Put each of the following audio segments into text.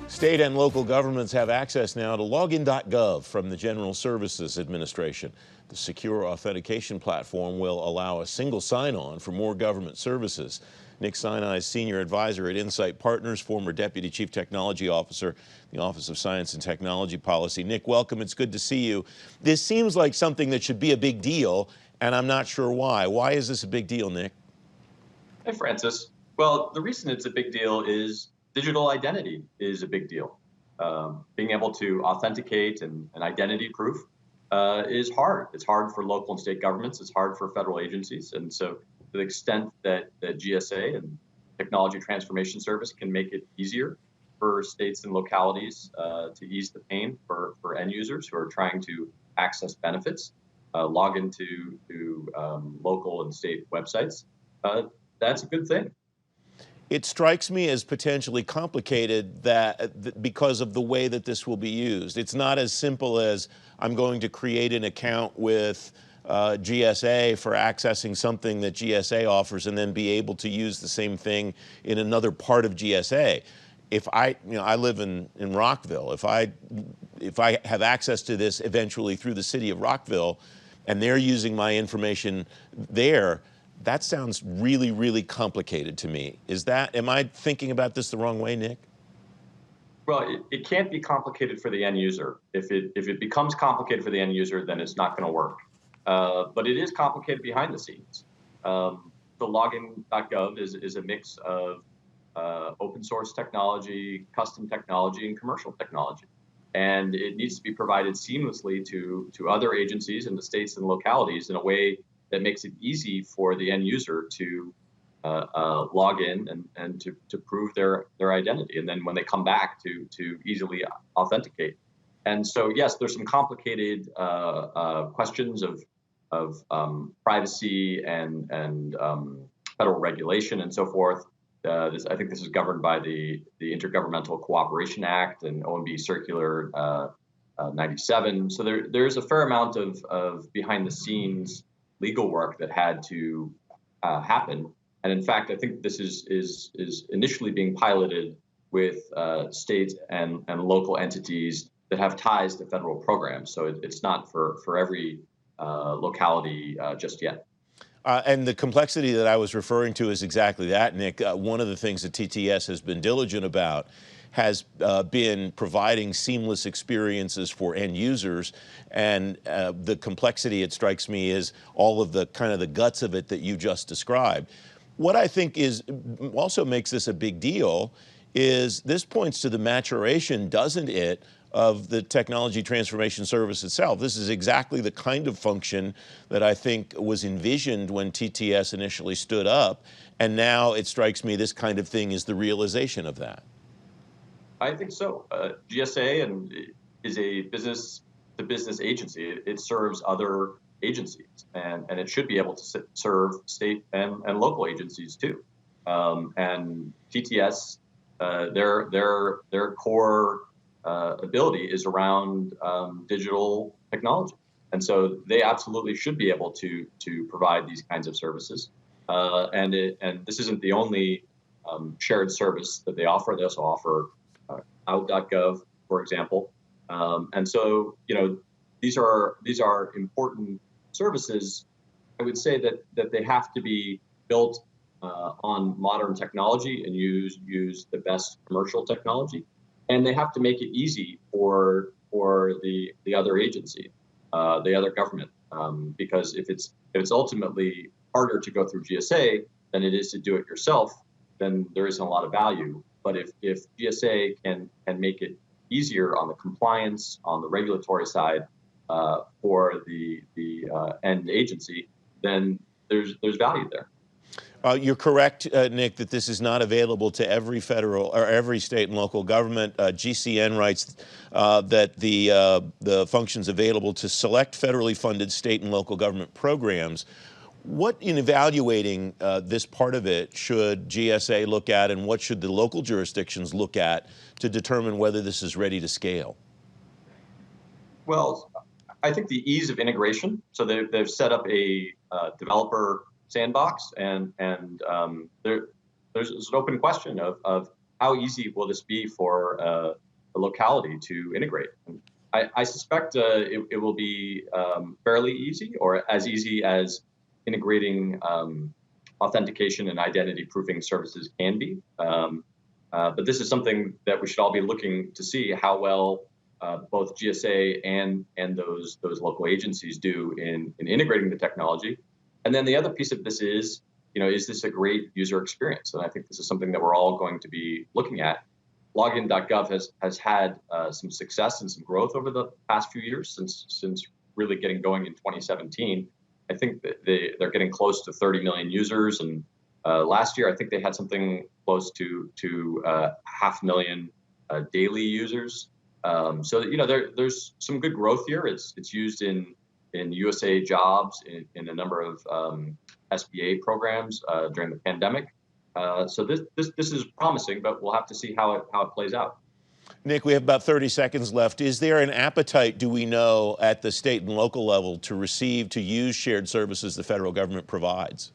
State and local governments have access now to Login.gov from the General Services Administration. The secure authentication platform will allow a single sign-on for more government services. Nick Sinai is Senior Advisor at Insight Partners, former Deputy Chief Technology Officer, the Office of Science and Technology Policy. Nick, welcome. It's good to see you. This seems like something that should be a big deal, and I'm not sure why. Why is this a big deal, Nick? Hey, Francis. Well, the reason it's a big deal is digital identity is a big deal. Being able to authenticate and identity proof is hard. It's hard for local and state governments. It's hard for federal agencies. And so to the extent that GSA and Technology Transformation Service can make it easier for states and localities to ease the pain for end users who are trying to access benefits, log into local and state websites, that's a good thing. It strikes me as potentially complicated because of the way that this will be used. It's not as simple as I'm going to create an account with GSA for accessing something that GSA offers and then be able to use the same thing in another part of GSA. If I live in Rockville, if I have access to this eventually through the city of Rockville and they're using my information there, that sounds really, really complicated to me. Am I thinking about this the wrong way, Nick? Well, it can't be complicated for the end user. If it becomes complicated for the end user, then it's not going to work. But it is complicated behind the scenes. The Login.gov is a mix of open source technology, custom technology, and commercial technology. And it needs to be provided seamlessly to other agencies in the states and localities in a way that makes it easy for the end user to log in and to prove their identity. And then when they come back to easily authenticate. And so, yes, there's some complicated questions of privacy and federal regulation and so forth. I think this is governed by the Intergovernmental Cooperation Act and OMB Circular 97. So there's a fair amount of behind the scenes legal work that had to happen. And in fact, I think this is initially being piloted with state and local entities that have ties to federal programs. So it's not for every locality just yet. And the complexity that I was referring to is exactly that, Nick. One of the things that TTS has been diligent about has been providing seamless experiences for end users. And the complexity, it strikes me, is all of the kind of the guts of it that you just described. What I think also makes this a big deal is this points to the maturation, doesn't it, of the Technology Transformation Service itself. This is exactly the kind of function that I think was envisioned when TTS initially stood up. And now it strikes me this kind of thing is the realization of that. I think so. GSA is a business-to-business agency. It serves other agencies, and it should be able to serve state and local agencies too. And TTS, their core ability is around digital technology, and so they absolutely should be able to provide these kinds of services. And this isn't the only shared service that they offer. They also offer out.gov, for example. And so, these are important services. I would say that they have to be built on modern technology and use the best commercial technology, and they have to make it easy for the other agency, the other government, because if it's ultimately harder to go through GSA than it is to do it yourself, then there isn't a lot of value. But if GSA can make it easier on the compliance, on the regulatory side for the end agency, then there's value there. You're correct, Nick, that this is not available to every federal or every state and local government. GCN writes that the function's available to select federally funded state and local government programs. What, in evaluating this part of it, should GSA look at, and what should the local jurisdictions look at to determine whether this is ready to scale? Well, I think the ease of integration. So they've set up a developer sandbox, and there's an open question of how easy will this be for the locality to integrate? And I suspect it will be fairly easy, or as easy as integrating authentication and identity proofing services can be. But this is something that we should all be looking to see how well both GSA and those local agencies do in integrating the technology. And then the other piece of this is, is this a great user experience? And I think this is something that we're all going to be looking at. Login.gov has had some success and some growth over the past few years since really getting going in 2017. I think that they're getting close to 30 million users, and last year I think they had something close to 500,000 daily users. So there's some good growth here. It's used in USA Jobs in a number of SBA programs during the pandemic. So this is promising, but we'll have to see how it plays out. Nick, we have about 30 seconds left. Is there an appetite, do we know, at the state and local level to use shared services the federal government provides?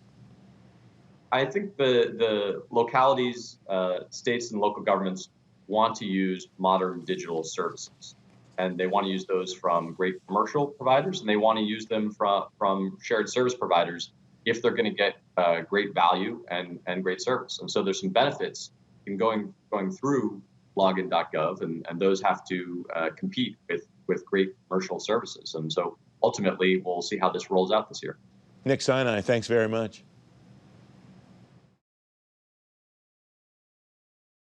I think the localities, states and local governments want to use modern digital services. And they want to use those from great commercial providers, and they want to use them from shared service providers if they're going to get great value and great service. And so there's some benefits in going through Login.gov, and those have to compete with great commercial services. And so ultimately, we'll see how this rolls out this year. Nick Sinai, thanks very much.